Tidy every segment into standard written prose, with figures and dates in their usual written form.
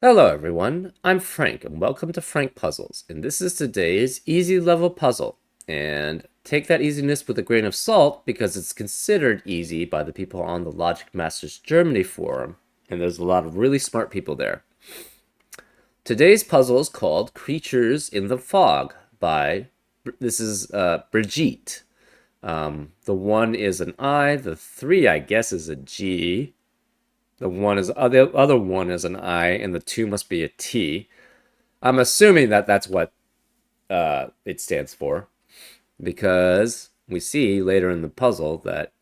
Hello everyone, I'm Frank and welcome to Frank Puzzles, and this is today's easy level puzzle. And take that easiness with a grain of salt because it's considered easy by the people on the Logic Masters Germany forum, and there's a lot of really smart people there. Today's puzzle is called Creatures in the Fog by, this is Brigitte. The 1 is an I, the 3 I guess is a G, the other 1 is an I, and the 2 must be a T. I'm assuming that that's what it stands for, because we see later in the puzzle that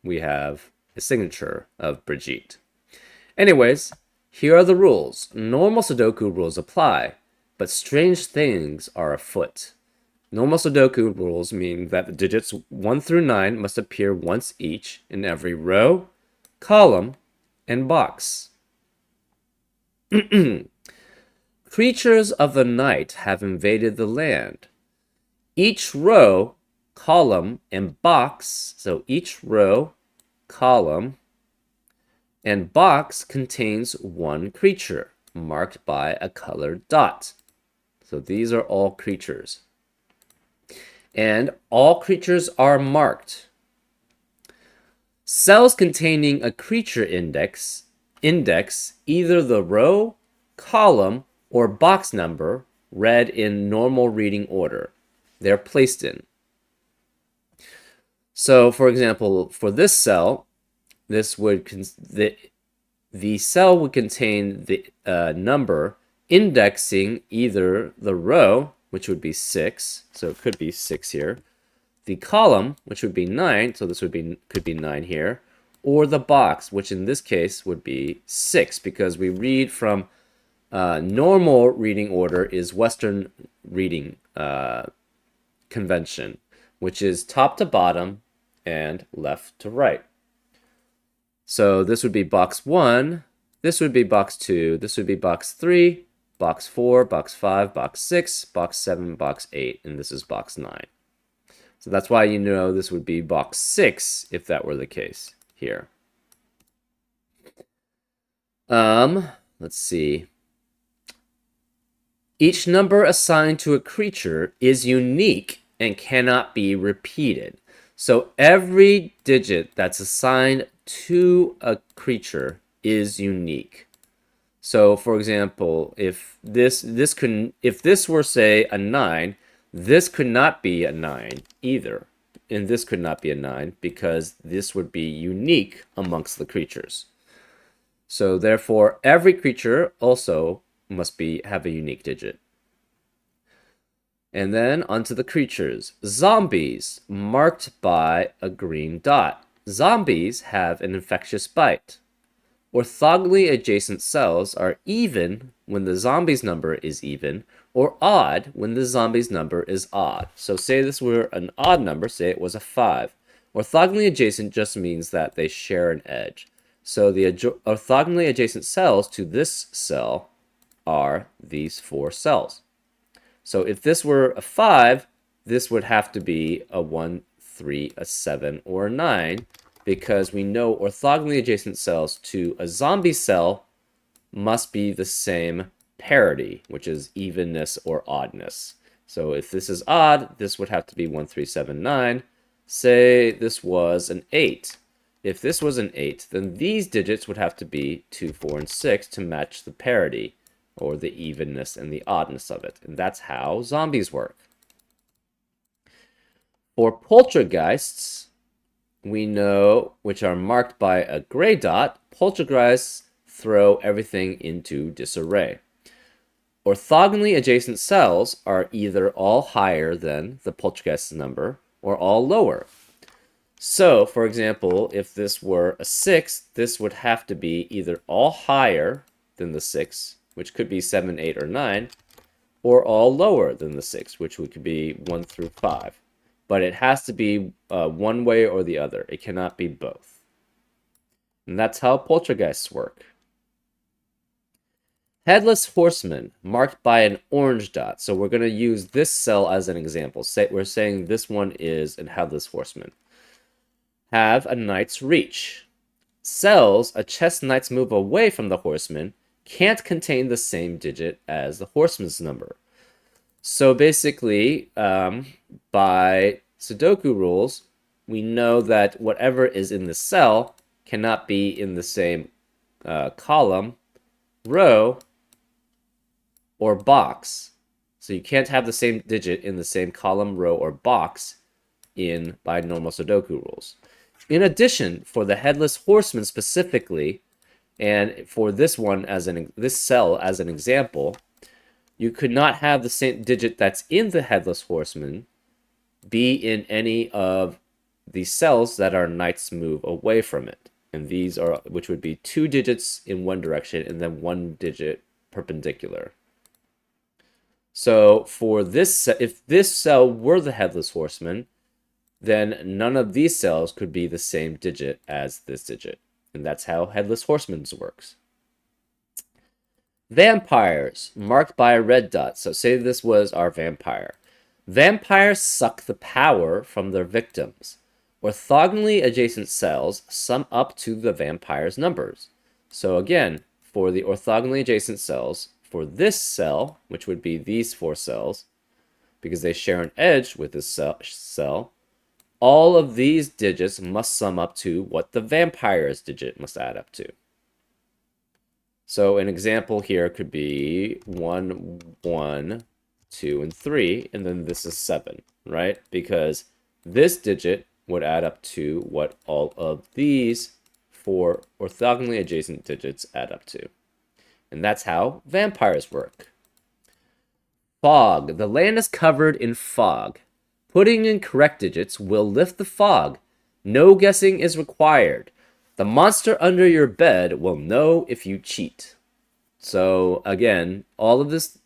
we have a signature of Brigitte. Anyways, here are the rules. Normal Sudoku rules apply, but strange things are afoot. Normal Sudoku rules mean that the digits 1 through 9 must appear once each in every row, column, and box. Creatures of the night have invaded the land. Each row, column, and box, so each row, column, and box contains one creature, marked by a colored dot. So these are all creatures. And all creatures are marked. Cells containing a creature index either the row, column, or box number read in normal reading order. They're placed in. So, for example, for this cell, this would the cell would contain the number indexing either the row, which would be 6, so it could be 6 here, the column, which would be 9, so this could be 9 here, or the box, which in this case would be 6, because we read from normal reading order is Western reading convention, which is top to bottom and left to right. So this would be box 1, this would be box 2, this would be box 3, box 4, box 5, box 6, box 7, box 8, and this is box 9. So that's why you know this would be box 6 if that were the case here. Let's see. Each number assigned to a creature is unique and cannot be repeated. So every digit that's assigned to a creature is unique. So for example, if this were say a 9, this could not be a 9 either. And this could not be a 9 because this would be unique amongst the creatures. So therefore, every creature also must have a unique digit. And then onto the creatures. Zombies, marked by a green dot. Zombies have an infectious bite. Orthogonally adjacent cells are even when the zombie's number is even, or odd when the zombie's number is odd. So say this were an odd number, say it was a 5. Orthogonally adjacent just means that they share an edge. So the orthogonally adjacent cells to this cell are these 4 cells. So if this were a 5, this would have to be a 1, 3, a 7, or a 9, because we know orthogonally adjacent cells to a zombie cell must be the same parity, which is evenness or oddness. So if this is odd, this would have to be 1, 3, 7, 9. Say this was an 8. If this was an 8, then these digits would have to be 2, 4, and 6 to match the parity, or the evenness and the oddness of it. And that's how zombies work. For poltergeists, we know, which are marked by a gray dot, poltergeists throw everything into disarray. Orthogonally adjacent cells are either all higher than the poltergeist number or all lower. So, for example, if this were a 6, this would have to be either all higher than the 6, which could be 7, 8, or 9, or all lower than the 6, which could be 1 through 5. But it has to be one way or the other. It cannot be both. And that's how poltergeists work. Headless horseman, marked by an orange dot. So we're going to use this cell as an example. We're saying this one is a headless horseman. Have a knight's reach. Cells, a chess knight's move away from the horseman can't contain the same digit as the horseman's number. So basically, by Sudoku rules, we know that whatever is in the cell cannot be in the same column, row, or box. So you can't have the same digit in the same column, row, or box in by normal Sudoku rules. In addition, for the headless horseman specifically, and for this one this cell as an example, you could not have the same digit that's in the headless horseman be in any of the cells that our knights move away from it. And these are, which would be 2 digits in one direction and then 1 digit perpendicular. So for this, if this cell were the headless horseman, then none of these cells could be the same digit as this digit. And that's how headless horseman works. Vampires, marked by a red dot. So say this was our vampire. Vampires suck the power from their victims. Orthogonally adjacent cells sum up to the vampire's numbers. So again, for the orthogonally adjacent cells, for this cell, which would be these 4 cells, because they share an edge with this cell, all of these digits must sum up to what the vampire's digit must add up to. So an example here could be 1, 1, 2, and 3, and then this is 7, right? Because this digit would add up to what all of these 4 orthogonally adjacent digits add up to. And that's how vampires work. Fog. The land is covered in fog. Putting in correct digits will lift the fog. No guessing is required. The monster under your bed will know if you cheat. So again, all of this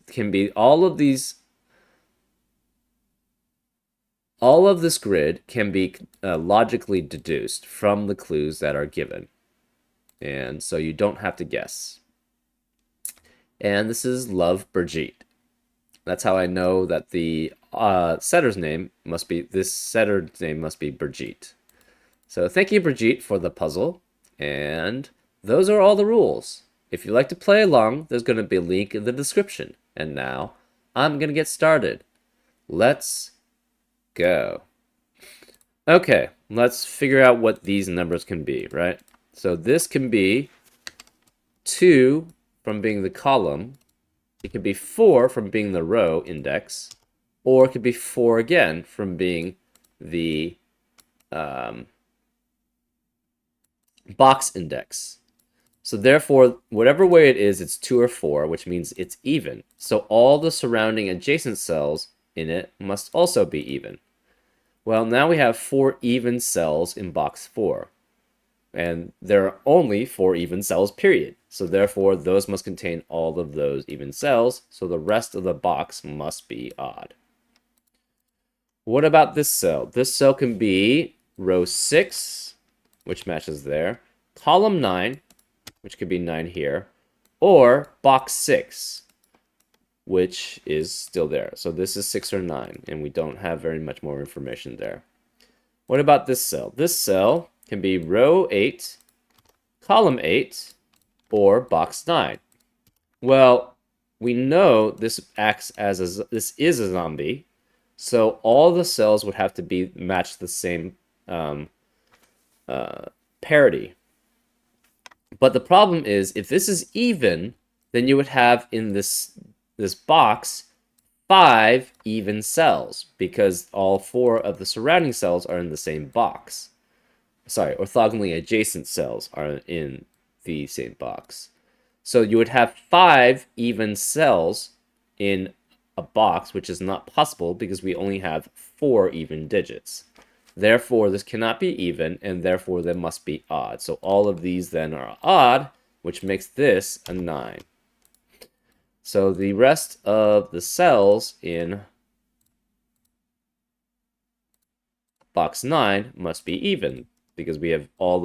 grid can be logically deduced from the clues that are given. And so you don't have to guess. And this is Love Brigitte. That's how I know that the setter's name must be Brigitte. So thank you, Brigitte, for the puzzle. And those are all the rules. If you'd like to play along, there's going to be a link in the description. And now, I'm going to get started. Let's go. Okay, let's figure out what these numbers can be, right? So this can be 2 from being the column. It could be 4 from being the row index. Or it could be 4 again from being the box index. So therefore, whatever way it is, it's 2 or 4, which means it's even. So all the surrounding adjacent cells in it must also be even. Well, now we have 4 even cells in box 4. And there are only 4 even cells, period. So therefore, those must contain all of those even cells, so the rest of the box must be odd. What about this cell? This cell can be row 6, which matches there, column 9, which could be 9 here, or box 6, which is still there. So this is 6 or 9, and we don't have very much more information there. What about this cell? This cell can be row 8, column 8, or box 9. Well, we know this acts as this is a zombie, so all the cells would have to match the same parity. But the problem is, if this is even, then you would have in this box 5 even cells, because all 4 of the surrounding cells are in the same box. Sorry, orthogonally adjacent cells are in the same box. So you would have 5 even cells in a box, which is not possible because we only have 4 even digits. Therefore, this cannot be even, and therefore they must be odd. So all of these then are odd, which makes this a 9. So the rest of the cells in box 9 must be even, because we have all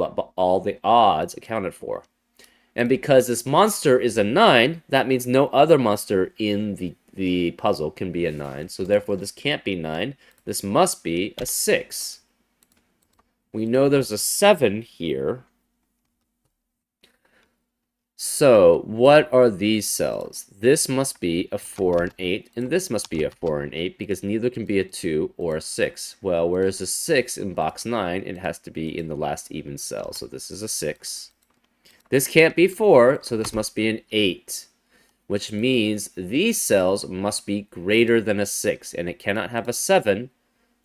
the odds accounted for. And because this monster is a 9, that means no other monster in the puzzle can be a 9. So therefore, this can't be 9. This must be a 6. We know there's a 7 here. So So, what are these cells? This must be a 4 and 8, and this must be a 4 and 8 because neither can be a 2 or a 6. Well, whereas a 6 in box 9, it has to be in the last even cell. So this is a 6. This can't be 4, so this must be an 8, which means these cells must be greater than a 6, and it cannot have a 7.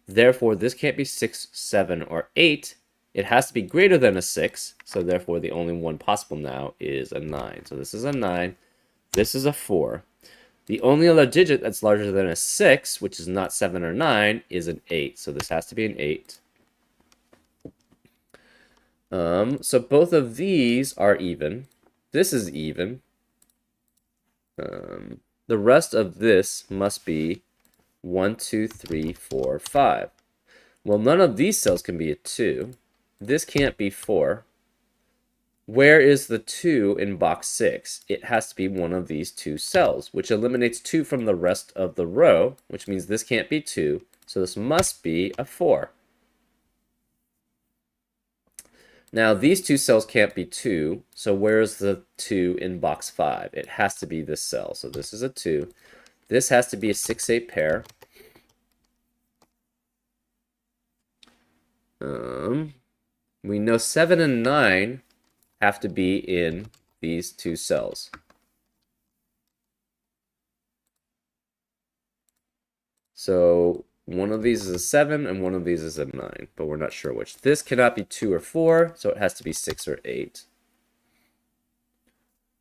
Therefore, this can't be 6, 7, or 8. It has to be greater than a 6, so therefore the only one possible now is a 9. So this is a 9, this is a 4. The only other digit that's larger than a 6, which is not 7 or 9, is an 8. So this has to be an 8. So both of these are even. This is even. The rest of this must be 1, 2, 3, 4, 5. Well, none of these cells can be a 2. This can't be 4. Where is the 2 in box 6? It has to be one of these two cells, which eliminates 2 from the rest of the row, which means this can't be 2, so this must be a 4. Now, these two cells can't be 2, so where's the 2 in box 5? It has to be this cell, so this is a 2. This has to be a 6-8 pair. We know 7 and 9 have to be in these two cells. So one of these is a 7 and one of these is a 9, but we're not sure which. This cannot be 2 or 4, so it has to be 6 or 8.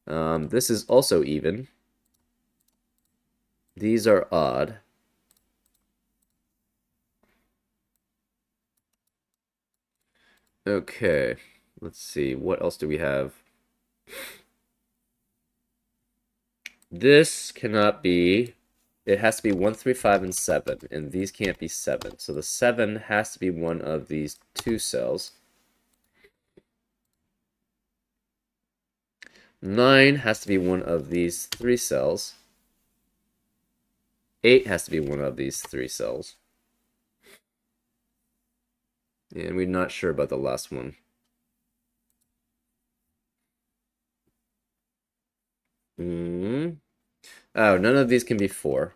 This is also even. These are odd. Okay, let's see. What else do we have? This cannot be. It has to be 1, 3, 5, and 7, and these can't be 7. So the 7 has to be one of these two cells. 9 has to be one of these three cells. 8 has to be one of these three cells. And we're not sure about the last one. Oh, none of these can be 4.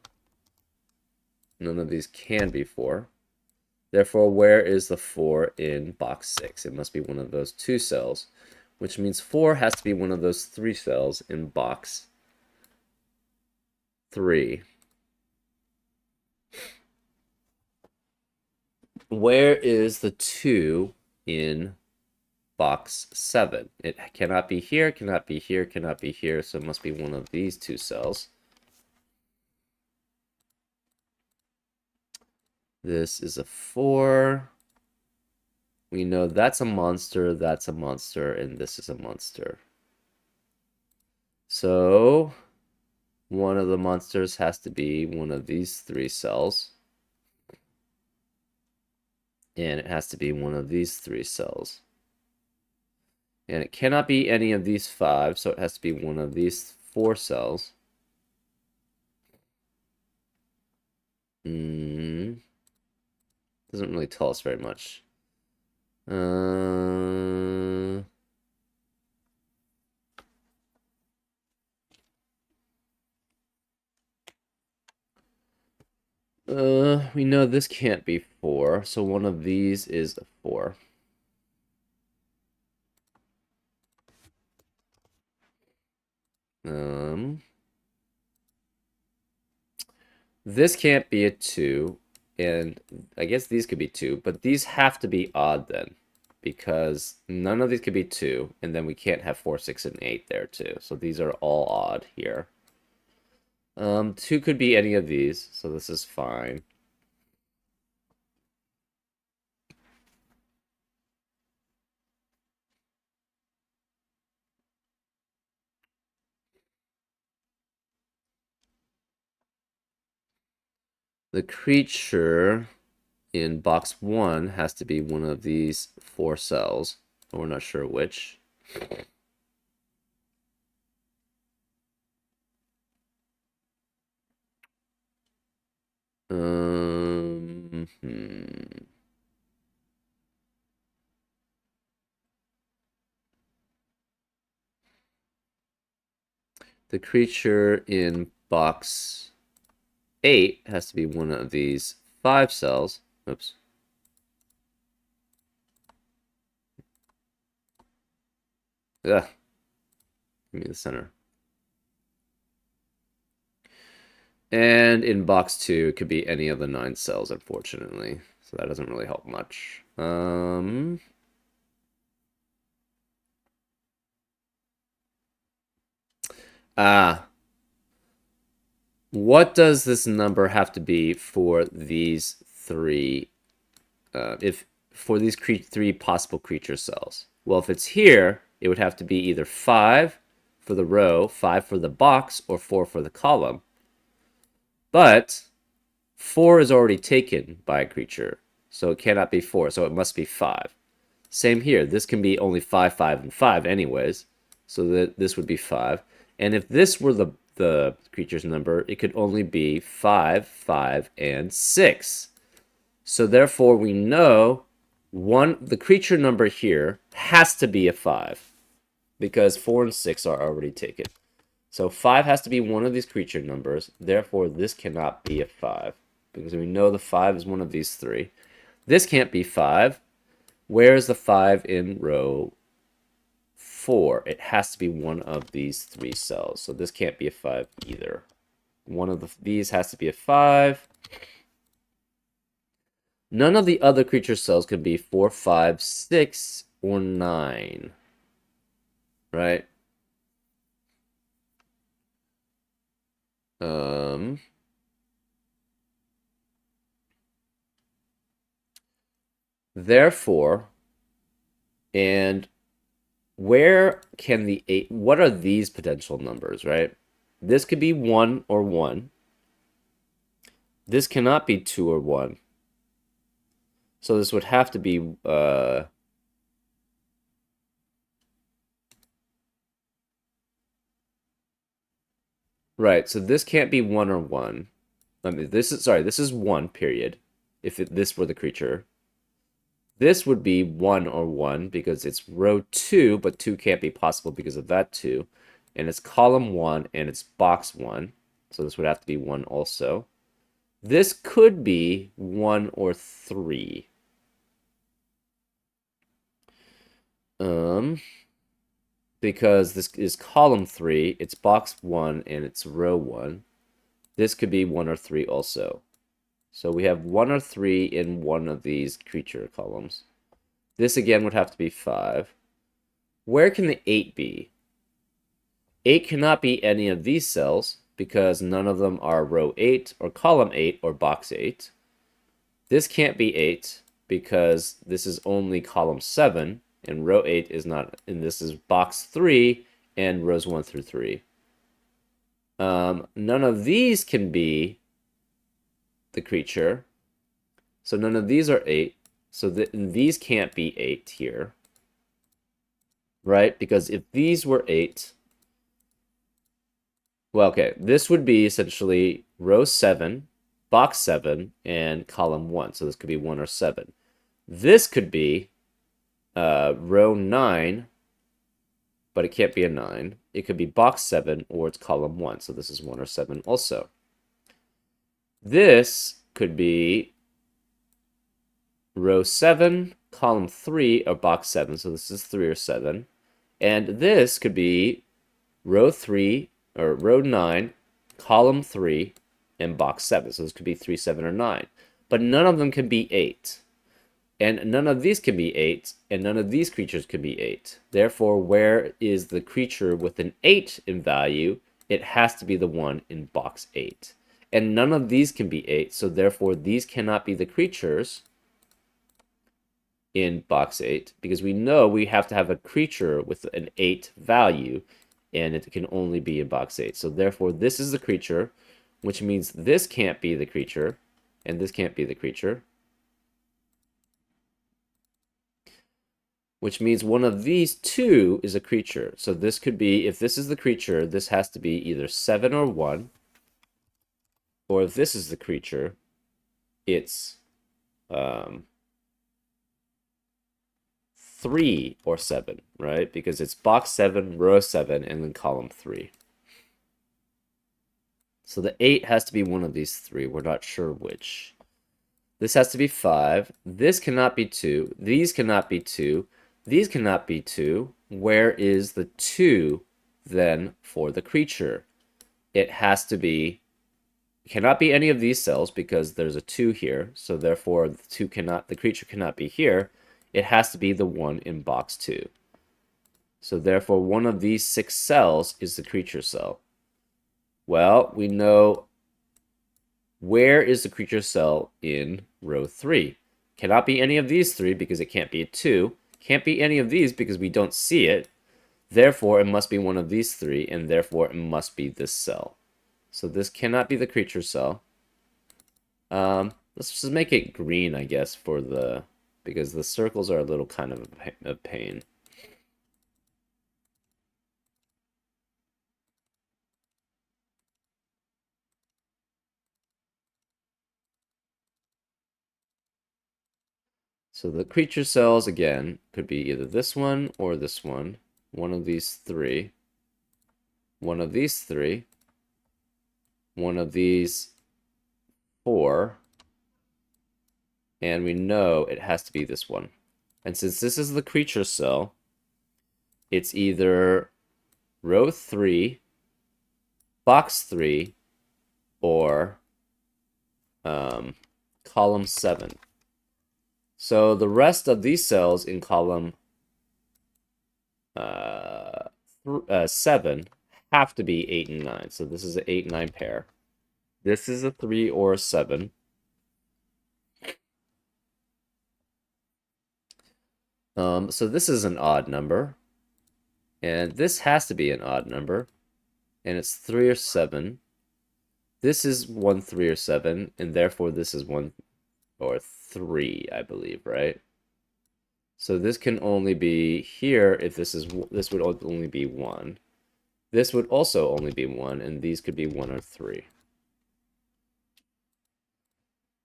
None of these can be 4. Therefore, where is the 4 in box 6? It must be one of those two cells, which means 4 has to be one of those three cells in box 3. Where is the 2 in box 7? It cannot be here, cannot be here, cannot be here, so it must be one of these two cells. This is a 4. We know that's a monster, and this is a monster. So, one of the monsters has to be one of these three cells. And it has to be one of these three cells. And it cannot be any of these 5, so it has to be one of these 4 cells. Doesn't really tell us very much. We know this can't be 4, so one of these is a 4. This can't be a 2, and I guess these could be 2, but these have to be odd then, because none of these could be 2, and then we can't have 4, 6, and 8 there too, so these are all odd here. 2 could be any of these, so this is fine. The creature in box 1 has to be one of these 4 cells, but we're not sure which. The creature in box 8 has to be one of these 5 cells. Oops. Ugh. Give me the center. And in box 2, it could be any of the 9 cells, unfortunately. So that doesn't really help much. What does this number have to be for these 3? If for these 3 possible creature cells? Well, if it's here, it would have to be either 5 for the row, 5 for the box, or 4 for the column. But 4 is already taken by a creature, so it cannot be 4, so it must be 5. Same here. This can be only 5, 5, and 5 anyways, so that this would be 5. And if this were the creature's number, it could only be 5, 5, and 6. So therefore, we know the creature number here has to be a 5 because 4 and 6 are already taken. So 5 has to be one of these creature numbers. Therefore, this cannot be a 5 because we know the 5 is one of these 3. This can't be 5. Where is the 5 in row 4? It has to be one of these 3 cells. So this can't be a 5 either. One of these has to be a 5. None of the other creature cells could be 4, 5, 6, or 9. Right? Therefore, and where can the 8... What are these potential numbers, right? This could be 1 or 1. This cannot be 2 or 1. So this would have to be... Right, so this can't be 1 or 1. I mean, this is 1, period. If this were the creature. This would be 1 or 1 because it's row 2, but 2 can't be possible because of that 2. And it's column 1 and it's box 1. So this would have to be 1 also. This could be 1 or 3. Because this is column 3, it's box 1, and it's row 1. This could be 1 or 3 also. So we have 1 or 3 in one of these creature columns. This again would have to be 5. Where can the 8 be? 8 cannot be any of these cells because none of them are row 8 or column 8 or box 8. This can't be 8 because this is only column 7 and row 8 is not, and this is box 3 and rows 1 through 3. None of these can be the creature. So none of these are 8. So these can't be 8 here. Right? Because if these were 8... Well, okay. This would be essentially row 7, box 7, and column 1. So this could be 1 or 7. This could be row 9, but it can't be a 9. It could be box 7 or it's column 1. So this is 1 or 7 also. This could be row 7, column 3, or box 7. So this is 3 or 7. And this could be row 3, or row 9, column 3, and box 7. So this could be 3, 7, or 9. But none of them can be 8. And none of these can be 8, and none of these creatures can be 8. Therefore, where is the creature with an 8 in value? It has to be the one in box 8. And none of these can be 8, so therefore these cannot be the creatures in box 8, because we know we have to have a creature with an 8 value, and it can only be in box 8. So therefore this is the creature, which means this can't be the creature, and this can't be the creature. Which means one of these two is a creature. So this could be, if this is the creature, this has to be either 7 or 1. Or if this is the creature, it's 3 or 7, right? Because it's box 7, row 7, and then column 3. So the 8 has to be one of these three. We're not sure which. This has to be 5. This cannot be 2. These cannot be 2. These cannot be 2. Where is the 2 then for the creature? It has to be, cannot be any of these cells because there's a 2 here. So therefore the creature cannot be here. It has to be the one in box 2. So therefore one of these 6 cells is the creature cell. Well, we know where is the creature cell in row 3. Cannot be any of these 3 because it can't be a 2. Can't be any of these because we don't see it. Therefore, it must be one of these 3, and therefore it must be this cell. So this cannot be the creature cell. Let's just make it green, I guess, because the circles are a little kind of a pain. So the creature cells, again, could be either this one or this one. One of these 3. One of these 3. One of these 4. And we know it has to be this one. And since this is the creature cell, it's either row 3, box 3, or column 7. So the rest of these cells in column 7 have to be 8 and 9. So this is an 8-9 pair. This is a 3 or a 7. So this is an odd number. And this has to be an odd number. And it's 3 or 7. This is 1, 3, or 7. And therefore this is 1 or 3, I believe, right? So this can only be here if this would only be 1. This would also only be 1, and these could be 1 or 3.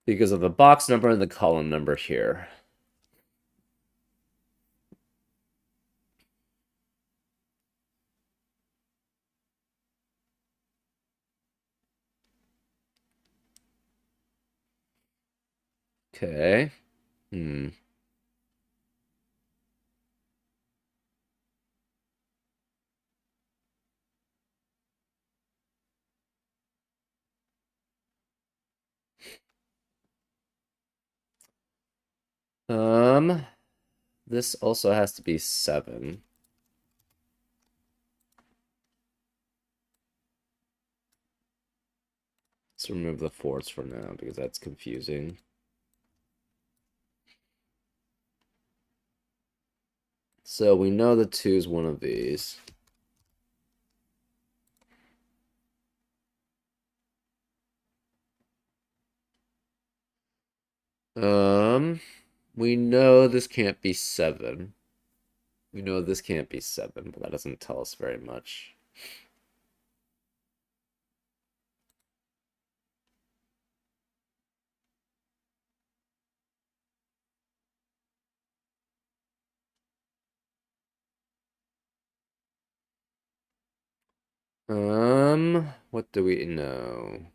Because of the box number and the column number here. Okay. This also has to be 7. Let's remove the 4s for now because that's confusing. So we know the 2 is one of these. We know this can't be 7. We know this can't be 7, but that doesn't tell us very much. What do we know?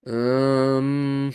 Hmm.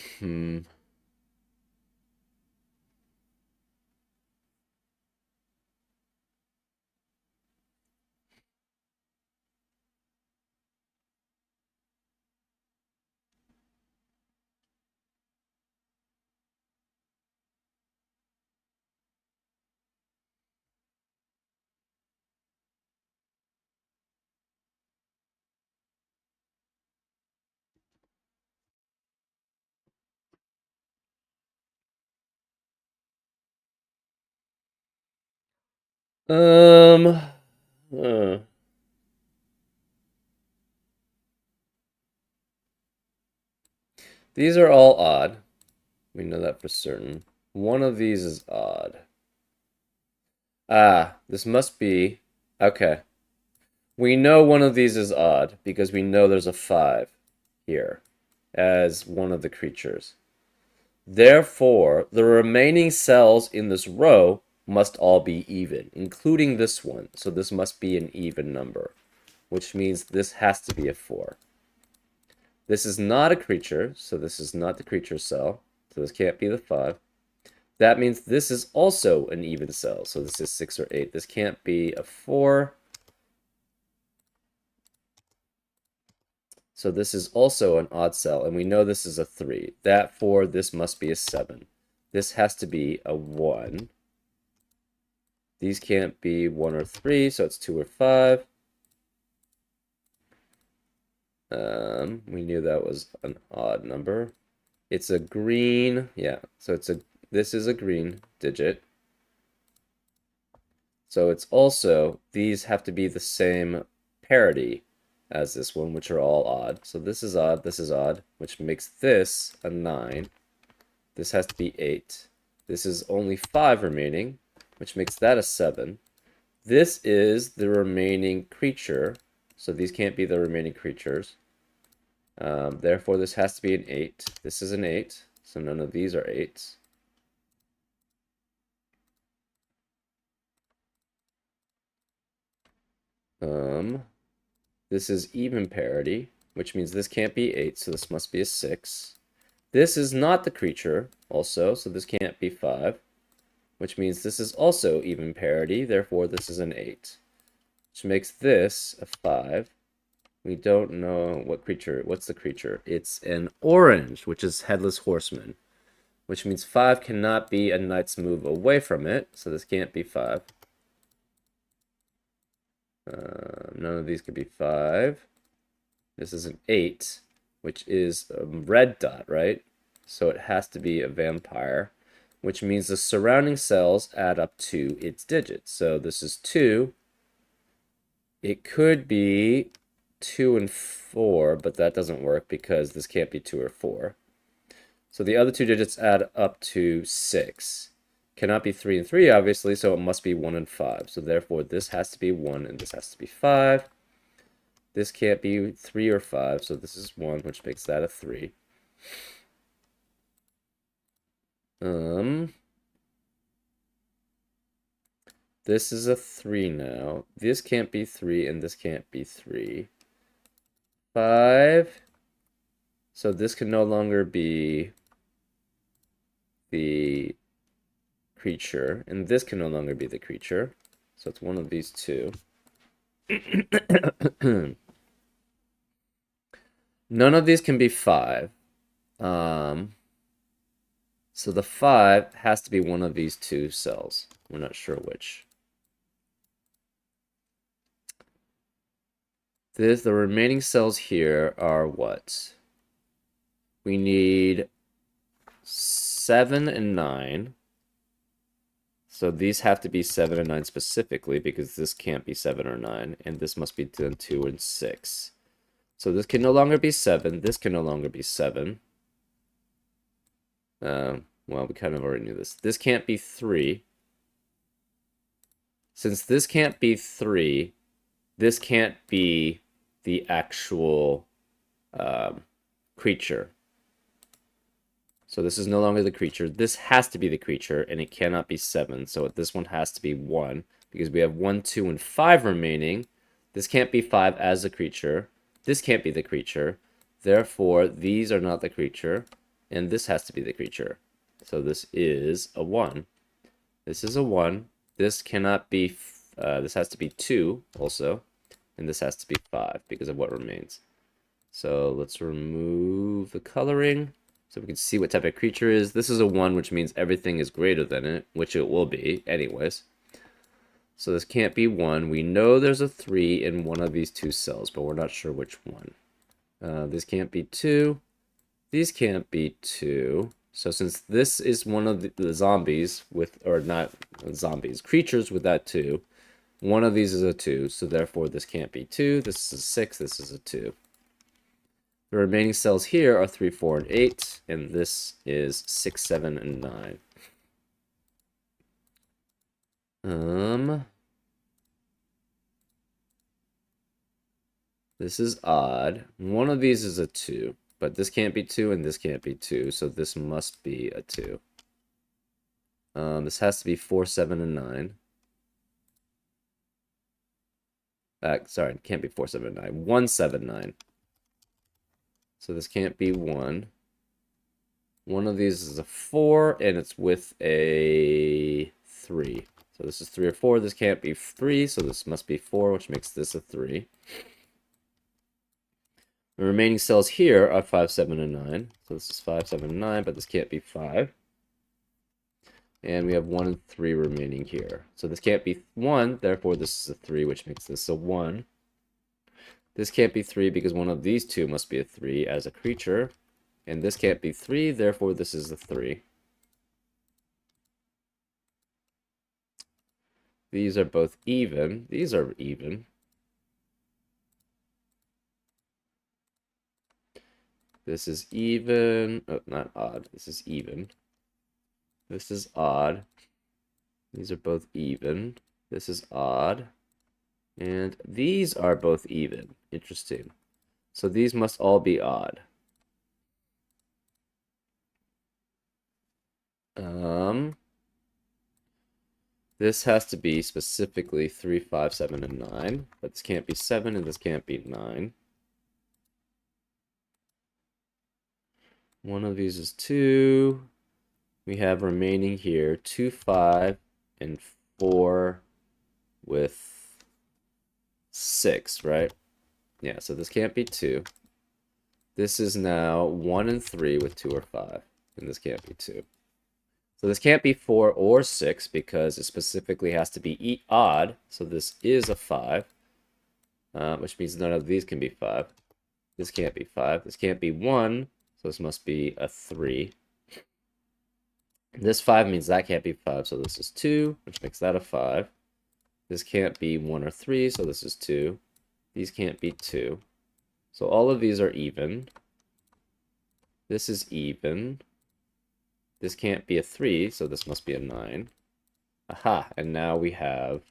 These are all odd. We know that for certain. One of these is odd. Ah, this must be... Okay. We know one of these is odd because we know there's a 5 here as one of the creatures. Therefore, the remaining cells in this row must all be even, including this one. So this must be an even number, which means this has to be a 4. This is not a creature, so this is not the creature cell. So this can't be the 5. That means this is also an even cell. So this is 6 or 8. This can't be a 4. So this is also an odd cell, and we know this is a 3. Therefore, this must be a 7. This has to be a 1. These can't be 1 or 3, so it's 2 or 5. We knew that was an odd number. It's a green, yeah, so this is a green digit. So it's also, these have to be the same parity as this one, which are all odd. So this is odd, which makes this a 9. This has to be 8. This is only 5 remaining, which makes that a 7. This is the remaining creature, so these can't be the remaining creatures. Therefore, this has to be an 8. This is an 8, so none of these are 8s. This is even parity, which means this can't be 8, so this must be a 6. This is not the creature, also, so this can't be 5, which means this is also even parity, therefore this is an 8, which makes this a 5. We don't know what's the creature. It's an orange, which is Headless Horseman, which means 5 cannot be a knight's move away from it, so this can't be 5. None of these could be 5. This is an 8, which is a red dot, right? So it has to be a vampire, which means the surrounding cells add up to its digits. So this is 2. It could be 2 and 4, but that doesn't work because this can't be 2 or 4. So the other two digits add up to 6. Cannot be 3 and 3, obviously, so it must be 1 and 5. So therefore, this has to be 1 and this has to be 5. This can't be 3 or 5, so this is 1, which makes that a 3. This is a 3 now. This can't be 3 and this can't be 3. 5. So this can no longer be the creature, and this can no longer be the creature. So it's one of these two. None of these can be 5. So the 5 has to be one of these two cells. We're not sure which. The remaining cells here are what? We need 7 and 9. So these have to be 7 and 9 specifically because this can't be 7 or 9, and this must be 2 and 6. So this can no longer be 7. This can no longer be 7. Well, we kind of already knew this. This can't be 3. Since this can't be 3, this can't be the actual creature. So this is no longer the creature. This has to be the creature, and it cannot be 7. So this one has to be 1, because we have 1, 2, and 5 remaining. This can't be 5 as a creature. This can't be the creature. Therefore, these are not the creature, and this has to be the creature. So this is a 1. This is a 1. This cannot be, this has to be 2 also, and this has to be 5 because of what remains. So let's remove the coloring so we can see what type of creature it is. This is a 1, which means everything is greater than it, which it will be anyways. So this can't be 1. We know there's a 3 in one of these two cells, but we're not sure which one. This can't be 2. These can't be 2. So since this is one of the zombies with, or not zombies, creatures with that 2, one of these is a 2, so therefore this can't be 2. This is a 6, this is a 2. The remaining cells here are 3, 4, and 8, and this is 6, 7, and 9. This is odd. One of these is a 2, but this can't be 2 and this can't be 2, so this must be a 2. This has to be 4, 7, and 9. Sorry, it can't be 4, 7, 9. 1, 7, 9. So this can't be 1. One of these is a 4, and it's with a 3. So this is 3 or 4. This can't be 3, so this must be 4, which makes this a 3. The remaining cells here are 5, 7, and 9. So this is 5, 7, and 9, but this can't be 5. And we have 1 and 3 remaining here. So this can't be 1, therefore this is a 3, which makes this a 1. This can't be 3 because one of these two must be a 3 as a creature. And this can't be 3, therefore this is a 3. These are both even. These are even. This is even. Oh, not odd. This is even. This is odd. These are both even. This is odd. And these are both even. Interesting. So these must all be odd. This has to be specifically 3, 5, 7, and 9. But this can't be 7 and this can't be 9. One of these is 2. We have remaining here 2, 5, and 4 with 6, right? Yeah, so this can't be 2. This is now 1 and 3 with 2 or 5. And this can't be 2. So this can't be 4 or 6 because it specifically has to be odd. So this is a 5, which means none of these can be 5. This can't be 5. This can't be 1, so this must be a 3. This 5 means that can't be 5, so this is 2, which makes that a 5. This can't be 1 or 3, so this is 2. These can't be 2. So all of these are even. This is even. This can't be a 3, so this must be a 9. Aha, and now we have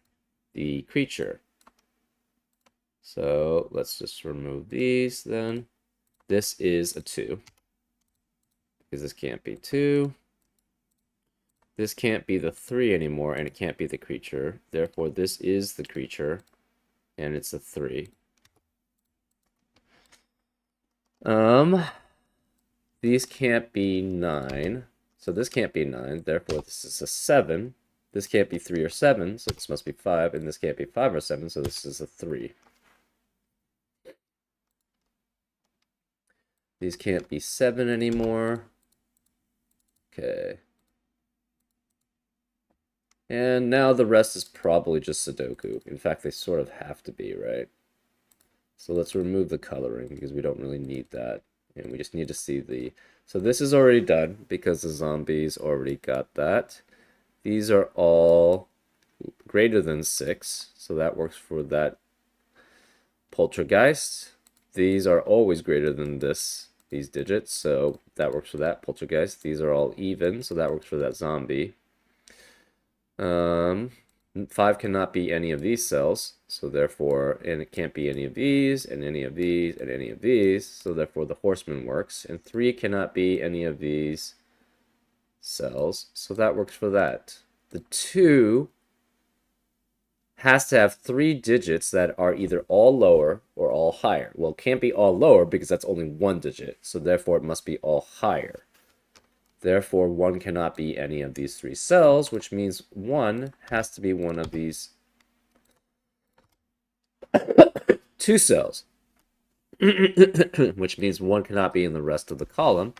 the creature. So let's just remove these then. This is a 2. Because this can't be 2. This can't be the 3 anymore, and it can't be the creature. Therefore, this is the creature, and it's a 3. These can't be 9. So this can't be 9, therefore this is a 7. This can't be 3 or 7, so this must be 5, and this can't be 5 or 7, so this is a 3. These can't be 7 anymore. Okay. And now the rest is probably just Sudoku. In fact, they sort of have to be, right? So let's remove the coloring because we don't really need that. And we just need to see the... So this is already done because the zombies already got that. These are all greater than 6, so that works for that poltergeist. These are always greater than these digits, so that works for that poltergeist. These are all even, so that works for that zombie. 5 cannot be any of these cells, so therefore, and it can't be any of these, and any of these, and any of these, so therefore the horseman works. And 3 cannot be any of these cells, so that works for that. The 2 has to have 3 digits that are either all lower or all higher. Well, it can't be all lower because that's only 1 digit, so therefore it must be all higher. Therefore, 1 cannot be any of these 3 cells, which means 1 has to be one of these 2 cells, which means 1 cannot be in the rest of the column.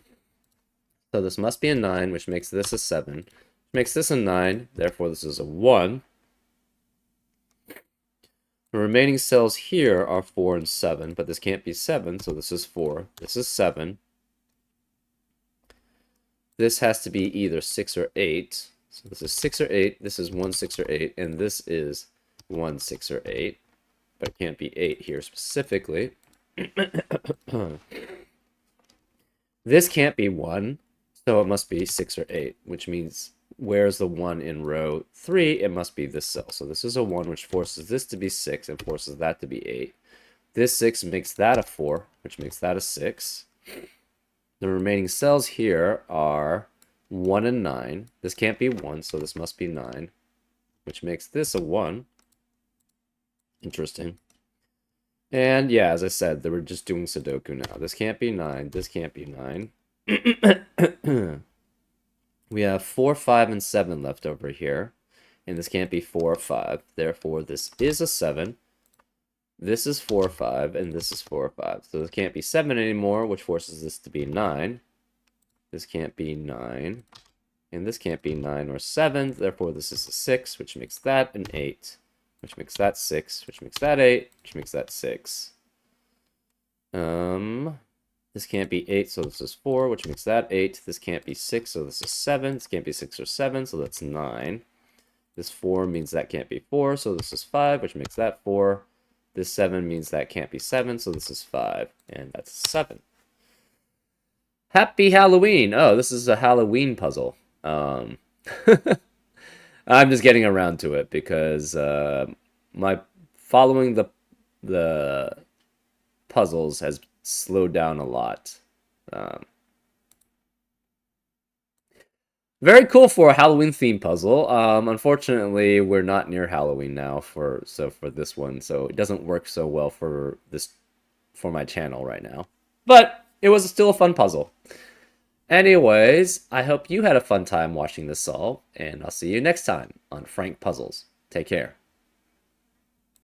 So this must be a 9, which makes this a 7, which makes this a 9, therefore this is a 1. The remaining cells here are 4 and 7, but this can't be 7, so this is 4, this is 7. This has to be either 6 or 8. So this is 6 or 8, this is 1, 6, or 8, and this is 1, 6, or 8. But it can't be 8 here specifically. This can't be 1, so it must be 6 or 8, which means where's the 1 in row 3? It must be this cell. So this is a 1, which forces this to be 6 and forces that to be 8. This 6 makes that a 4, which makes that a 6. The remaining cells here are 1 and 9. This can't be 1, so this must be 9, which makes this a 1. Interesting. And yeah, as I said, they were just doing Sudoku now. This can't be 9. This can't be 9. We have 4, 5, and 7 left over here. And this can't be 4 or 5. Therefore, this is a 7. This is 4 or 5, and this is 4 or 5. So this can't be 7 anymore, which forces this to be 9. This can't be 9. And this can't be 9 or 7. Therefore, this is a 6, which makes that an 8. Which makes that 6, which makes that 8, which makes that 6. This can't be 8, so this is 4, which makes that 8. This can't be 6, so this is 7. This can't be 6 or 7, so that's 9. This 4 means that can't be 4, so this is 5, which makes that 4. This 7 means that can't be 7, so this is 5, and that's 7. Happy Halloween! Oh, this is a Halloween puzzle. I'm just getting around to it because my following the puzzles has slowed down a lot. Very cool for a Halloween theme puzzle. Unfortunately, we're not near Halloween now for this one, so it doesn't work so well for my channel right now. But it was still a fun puzzle. Anyways, I hope you had a fun time watching this solve, and I'll see you next time on Frank Puzzles. Take care.